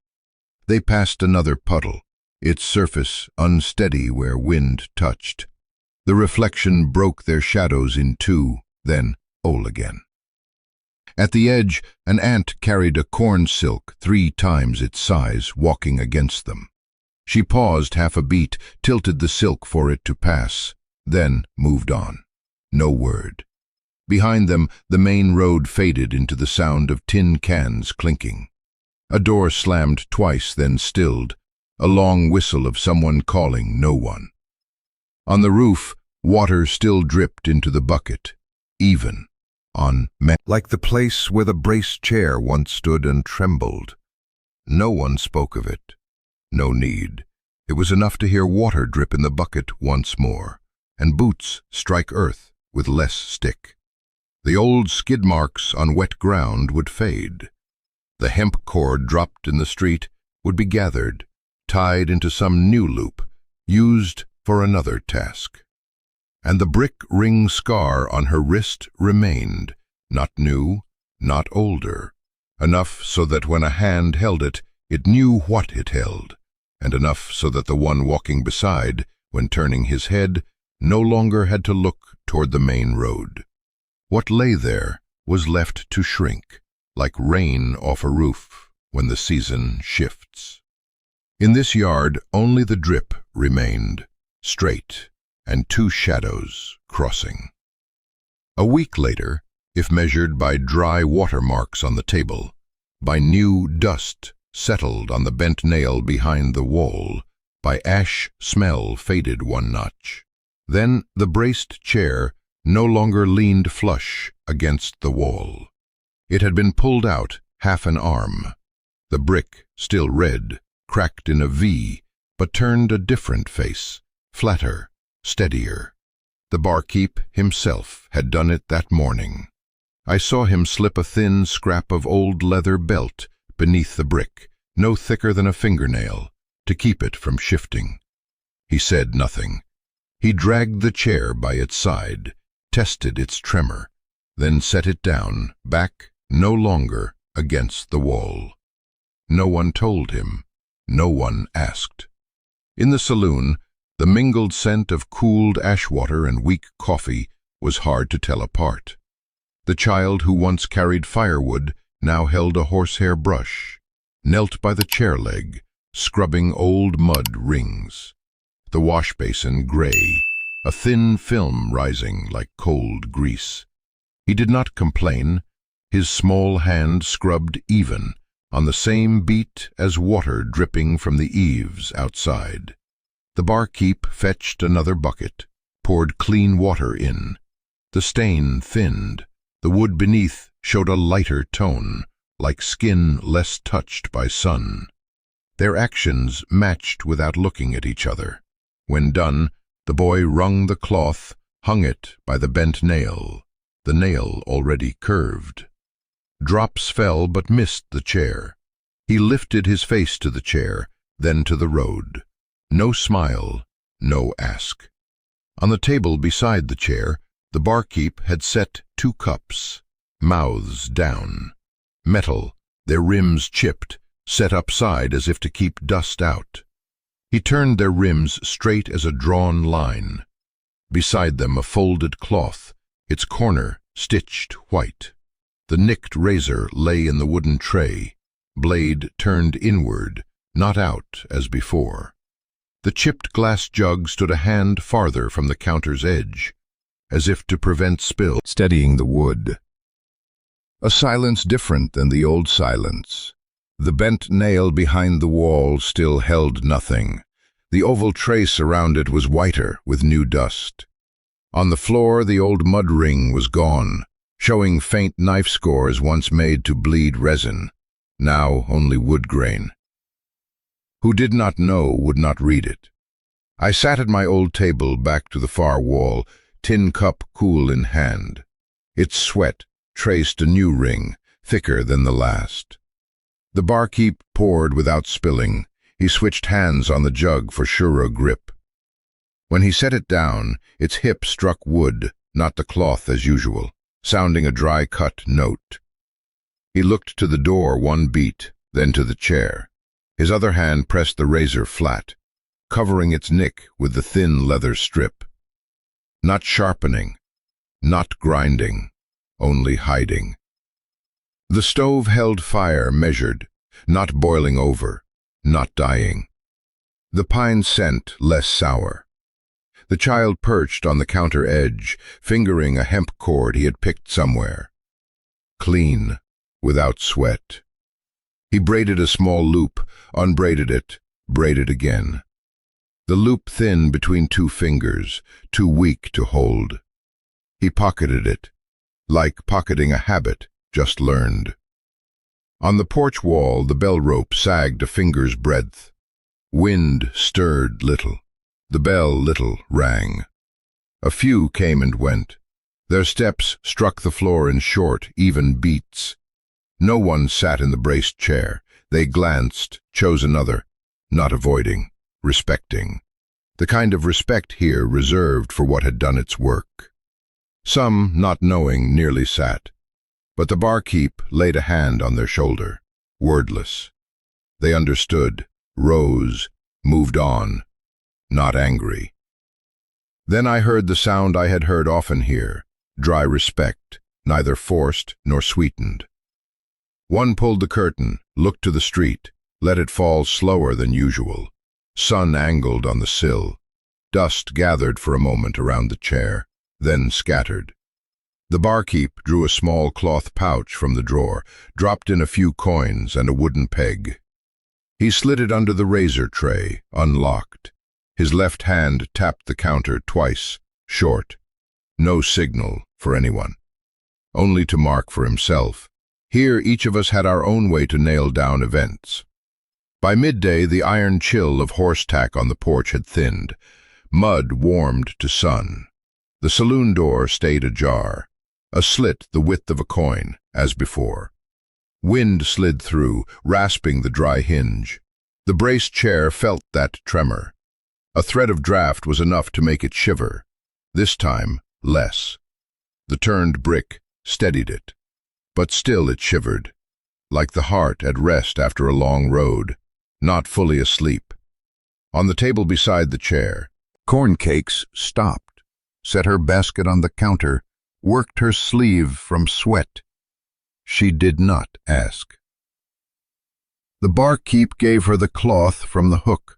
They passed another puddle, its surface unsteady where wind touched. The reflection broke their shadows in 2, then whole again. At the edge, an ant carried a corn silk 3 times its size, walking against them. She paused half a beat, tilted the silk for it to pass, then moved on. No word. Behind them, the main road faded into the sound of tin cans clinking. A door slammed twice, then stilled, a long whistle of someone calling no one. On the roof, water still dripped into the bucket, even. Like the place where the braced chair once stood and trembled. No one spoke of it. No need. It was enough to hear water drip in the bucket once more, and boots strike earth with less stick. The old skid marks on wet ground would fade. The hemp cord dropped in the street would be gathered, tied into some new loop, used for another task. And the brick ring scar on her wrist remained, not new, not older, enough so that when a hand held it, it knew what it held, and enough so that the one walking beside, when turning his head, no longer had to look toward the main road. What lay there was left to shrink, like rain off a roof when the season shifts. In this yard, only the drip remained, straight, and 2 shadows crossing. A week later, if measured by dry watermarks on the table, by new dust settled on the bent nail behind the wall, by ash smell faded 1 notch, then the braced chair no longer leaned flush against the wall. It had been pulled out half an arm. The brick, still red, cracked in a V, but turned a different face, flatter, steadier. The barkeep himself had done it that morning. I saw him slip a thin scrap of old leather belt beneath the brick, no thicker than a fingernail, to keep it from shifting. He said nothing. He dragged the chair by its side, tested its tremor, then set it down, back, no longer, against the wall. No one told him. No one asked. In the saloon, the mingled scent of cooled ash water and weak coffee was hard to tell apart. The child who once carried firewood now held a horsehair brush, knelt by the chair leg, scrubbing old mud rings. The wash basin gray, a thin film rising like cold grease. He did not complain. His small hand scrubbed even, on the same beat as water dripping from the eaves outside. The barkeep fetched another bucket, poured clean water in. The stain thinned. The wood beneath showed a lighter tone, like skin less touched by sun. Their actions matched without looking at each other. When done, the boy wrung the cloth, hung it by the bent nail, the nail already curved. Drops fell but missed the chair. He lifted his face to the chair, then to the road. No smile, no ask. On the table beside the chair, the barkeep had set 2 cups, mouths down. Metal, their rims chipped, set upside as if to keep dust out. He turned their rims straight as a drawn line. Beside them a folded cloth, its corner stitched white. The nicked razor lay in the wooden tray, blade turned inward, not out as before. The chipped glass jug stood a hand farther from the counter's edge, as if to prevent spill, steadying the wood. A silence different than the old silence. The bent nail behind the wall still held nothing. The oval trace around it was whiter with new dust. On the floor the old mud ring was gone, showing faint knife scores once made to bleed resin, now only wood grain. Who did not know would not read it. I sat at my old table back to the far wall, tin cup cool in hand. Its sweat traced a new ring, thicker than the last. The barkeep poured without spilling. He switched hands on the jug for surer grip. When he set it down, its hip struck wood, not the cloth as usual, sounding a dry-cut note. He looked to the door 1 beat, then to the chair. His other hand pressed the razor flat, covering its nick with the thin leather strip. Not sharpening, not grinding, only hiding. The stove held fire measured, not boiling over, not dying. The pine scent less sour. The child perched on the counter edge, fingering a hemp cord he had picked somewhere. Clean, without sweat. He braided a small loop, unbraided it, braided again. The loop thin between 2 fingers, too weak to hold. He pocketed it, like pocketing a habit just learned. On the porch wall the bell rope sagged a finger's breadth. Wind stirred little. The bell little rang. A few came and went. Their steps struck the floor in short, even beats. No one sat in the braced chair. They glanced, chose another, not avoiding, respecting. The kind of respect here reserved for what had done its work. Some, not knowing, nearly sat. But the barkeep laid a hand on their shoulder, wordless. They understood, rose, moved on, not angry. Then I heard the sound I had heard often here, dry respect, neither forced nor sweetened. One pulled the curtain, looked to the street, let it fall slower than usual. Sun angled on the sill. Dust gathered for a moment around the chair, then scattered. The barkeep drew a small cloth pouch from the drawer, dropped in a few coins and a wooden peg. He slid it under the razor tray, unlocked. His left hand tapped the counter twice, short. No signal for anyone. Only to mark for himself. Here each of us had our own way to nail down events. By midday the iron chill of horse tack on the porch had thinned. Mud warmed to sun. The saloon door stayed ajar. A slit the width of a coin, as before. Wind slid through, rasping the dry hinge. The braced chair felt that tremor. A thread of draft was enough to make it shiver. This time, less. The turned brick steadied it. But still it shivered, like the heart at rest after a long road. not fully asleep. On the table beside the chair, Corn Cakes stopped, set her basket on the counter, worked her sleeve from sweat. She did not ask. The barkeep gave her the cloth from the hook.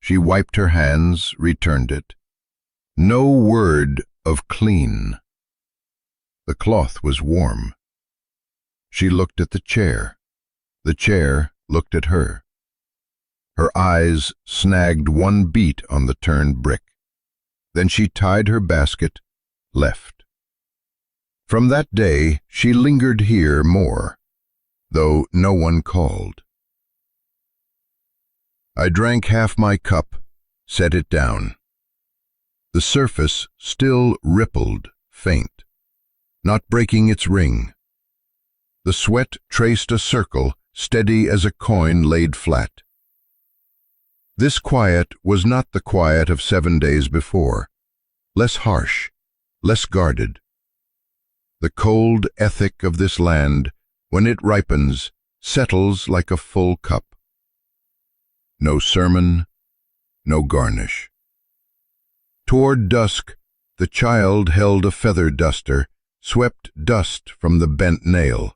She wiped her hands, returned it. No word of clean. The cloth was warm. She looked at the chair. The chair looked at her. Her eyes snagged one beat on the turned brick. Then she tied her basket, left. From that day she lingered here more, though no one called. I drank half my cup, set it down. The surface still rippled, faint, not breaking its ring. The sweat traced a circle, steady as a coin laid flat. This quiet was not the quiet of 7 days before, less harsh, less guarded. The cold ethic of this land, when it ripens, settles like a full cup. No sermon, no garnish. Toward dusk, the child held a feather duster, swept dust from the bent nail.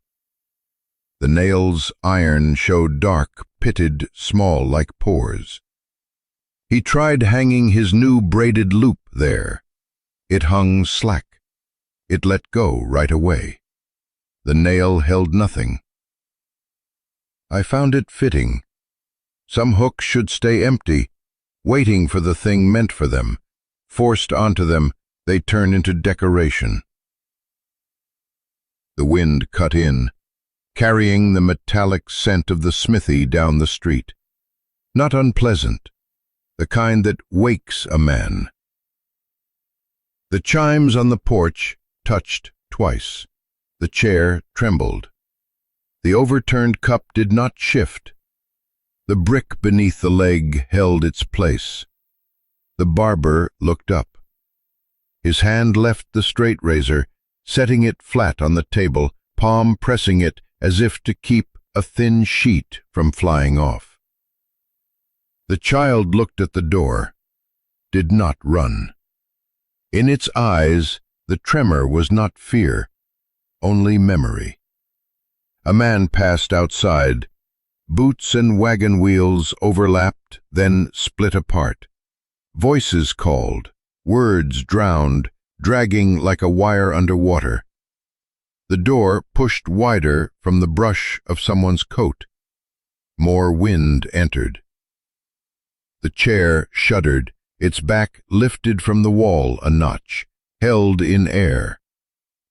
The nail's iron showed dark, pitted, small like pores. He tried hanging his new braided loop there. It hung slack. It let go right away. The nail held nothing. I found it fitting. Some hooks should stay empty, waiting for the thing meant for them. Forced onto them, they turn into decoration. The wind cut in, carrying the metallic scent of the smithy down the street. Not unpleasant, the kind that wakes a man. The chimes on the porch touched twice. The chair trembled. The overturned cup did not shift. The brick beneath the leg held its place. The barber looked up. His hand left the straight razor, setting it flat on the table, palm pressing it as if to keep a thin sheet from flying off. The child looked at the door, did not run. In its eyes, the tremor was not fear, only memory. A man passed outside. Boots and wagon wheels overlapped, then split apart. Voices called, words drowned, dragging like a wire underwater. The door pushed wider from the brush of someone's coat. More wind entered. The chair shuddered, its back lifted from the wall a notch, held in air.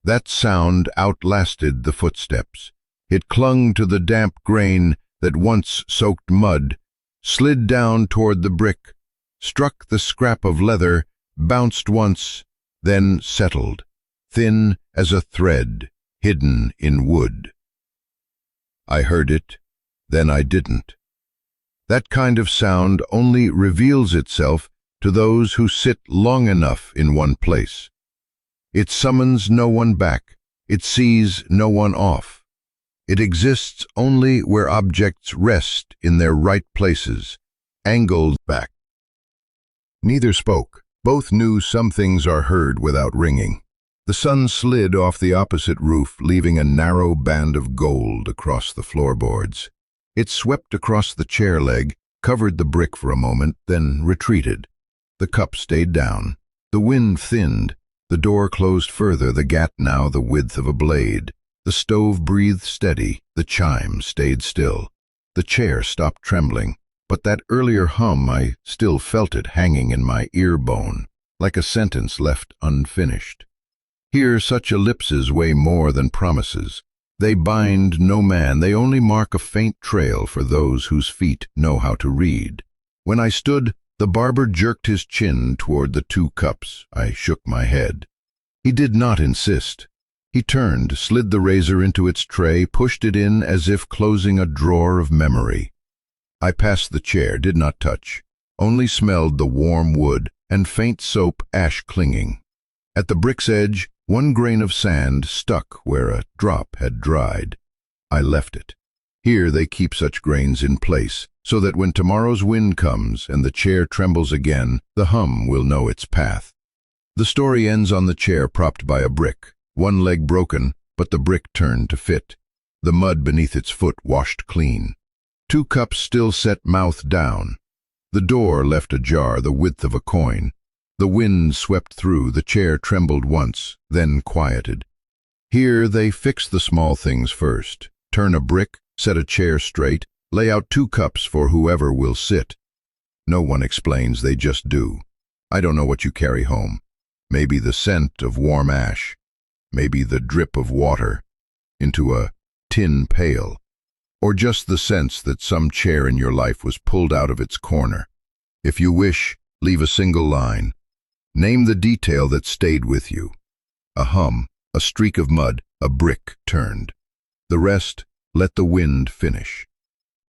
That sound outlasted the footsteps. It clung to the damp grain that once soaked mud, slid down toward the brick, struck the scrap of leather, bounced once, then settled, thin as a thread, hidden in wood. I heard it, then I didn't. That kind of sound only reveals itself to those who sit long enough in one place. It summons no one back, it sees no one off. It exists only where objects rest in their right places, angled back. Neither spoke. Both knew some things are heard without ringing. The sun slid off the opposite roof, leaving a narrow band of gold across the floorboards. It swept across the chair leg, covered the brick for a moment, then retreated. The cup stayed down. The wind thinned. The door closed further, the gap now the width of a blade. The stove breathed steady. The chime stayed still. The chair stopped trembling, but that earlier hum, I still felt it hanging in my ear bone, like a sentence left unfinished. Here such ellipses weigh more than promises. They bind no man, they only mark a faint trail for those whose feet know how to read. When I stood, the barber jerked his chin toward the 2 cups. I shook my head. He did not insist. He turned, slid the razor into its tray, pushed it in as if closing a drawer of memory. I passed the chair, did not touch, only smelled the warm wood and faint soap ash clinging. At the brick's edge, 1 grain of sand stuck where a drop had dried. I left it. Here they keep such grains in place, so that when tomorrow's wind comes and the chair trembles again, the hum will know its path. The story ends on the chair propped by a brick, one leg broken, but the brick turned to fit, the mud beneath its foot washed clean. Two cups still set mouth down. The door left ajar the width of a coin. The wind swept through, the chair trembled once, then quieted. Here they fix the small things first. Turn a brick, set a chair straight, lay out two cups for whoever will sit. No one explains, they just do. I don't know what you carry home. Maybe the scent of warm ash. Maybe the drip of water into a tin pail. Or just the sense that some chair in your life was pulled out of its corner. If you wish, leave a single line. Name the detail that stayed with you. A hum, a streak of mud, a brick turned. The rest, let the wind finish.